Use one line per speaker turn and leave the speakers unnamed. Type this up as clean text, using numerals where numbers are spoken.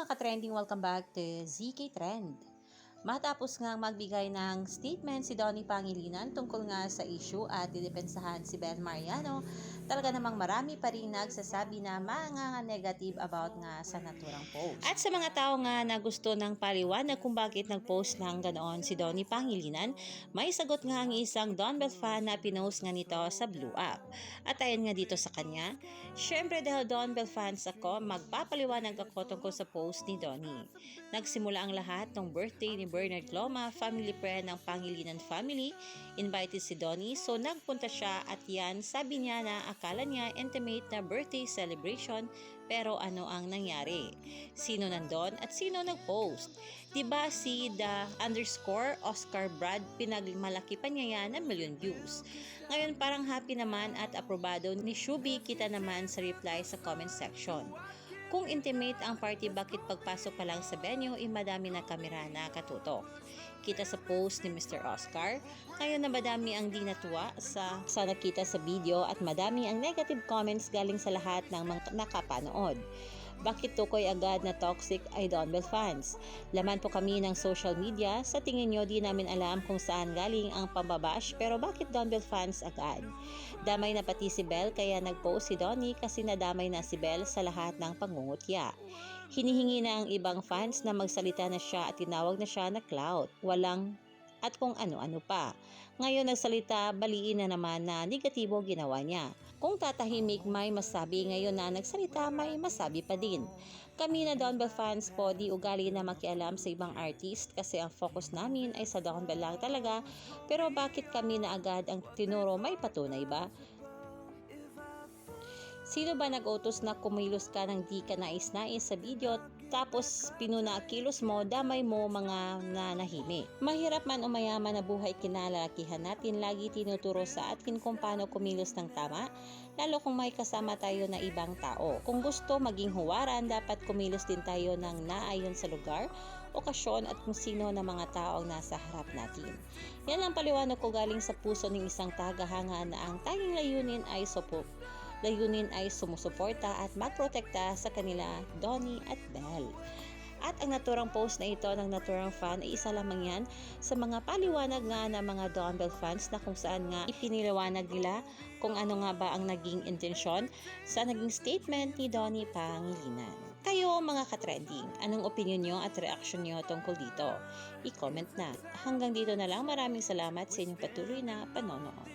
mga ka-trending, welcome back to ZK Trend. Matapos nga magbigay ng statement si Donnie Pangilinan tungkol nga sa issue at didepensahan si Bel Mariano, talaga namang marami pa rin nagsasabi na mga negative about nga sa naturang post. At sa mga tao nga na gusto ng paliwanag kung bakit nag-post ng ganoon si Donnie Pangilinan, may sagot nga ang isang Don Bell fan na pinost nga nito sa Blue App. At ayon nga dito sa kanya, syempre dahil Don Bell fans ako, magpapaliwanag ako tungkol sa post ni Donnie. Nagsimula ang lahat ng birthday ni Bernard Loma, family friend ng Pangilinan family. Invited si Donnie, so nagpunta siya at yan sabi niya na akala niya intimate na birthday celebration, pero ano ang nangyari? Sino nandun at sino nag-post? Diba si _Oscar Brad, pinagmalaki pa niya yan ng million views. Ngayon parang happy naman at aprobado ni Shubi, kita naman sa reply sa comment section. Kung intimate ang party, bakit pagpasok pa lang sa venue, madami na kamera na katutok? Kita sa post ni Mr. Oscar, kaya na madami ang di natuwa sa nakita sa video at madami ang negative comments galing sa lahat ng mga nakapanood. Bakit tukoy agad na toxic ay Don Bell fans? Laman po kami ng social media. Sa tingin nyo, di namin alam kung saan galing ang pambabash, pero bakit Don Bell fans agad? Damay na pati si Bell, kaya nag-post si Donnie kasi nadamay na si Bell sa lahat ng pangungutya. Hinihingi na ang ibang fans na magsalita na siya at tinawag na siya na clout. Walang at kung ano-ano pa. Ngayon nagsalita, baliin na naman na negatibo ginawa niya. Kung tatahimik may masabi, ngayon na nagsalita may masabi pa din. Kami na Don Bell fans po, di ugali na makialam sa ibang artist kasi ang focus namin ay sa Don Bell lang talaga. Pero bakit kami na agad ang tinuro, may patunay ba? Sino ba nag-utos na kumilos ka ng di ka nais-nais sa video tapos pinuna kilos mo, damay mo mga nanahimik? Mahirap man o mayaman na buhay kinalalakihan natin, lagi tinuturo sa atin kung paano kumilos ng tama, lalo kung may kasama tayo na ibang tao. Kung gusto maging huwaran, dapat kumilos din tayo ng naayon sa lugar, okasyon at kung sino na mga tao ang nasa harap natin. Yan ang paliwanag ko galing sa puso ng isang tagahanga na ang tanging layunin ay sumusuporta at magprotekta sa kanila, Donnie at Bell. At ang naturang post na ito ng naturang fan ay isa lamang yan sa mga paliwanag nga ng mga Don Bell fans na kung saan nga ipiniliwanag nila kung ano nga ba ang naging intensyon sa naging statement ni Donnie Pangilinan. Kayo mga ka-trending, anong opinion nyo at reaction nyo tungkol dito? I-comment na. Hanggang dito na lang, maraming salamat sa inyong patuloy na panonood.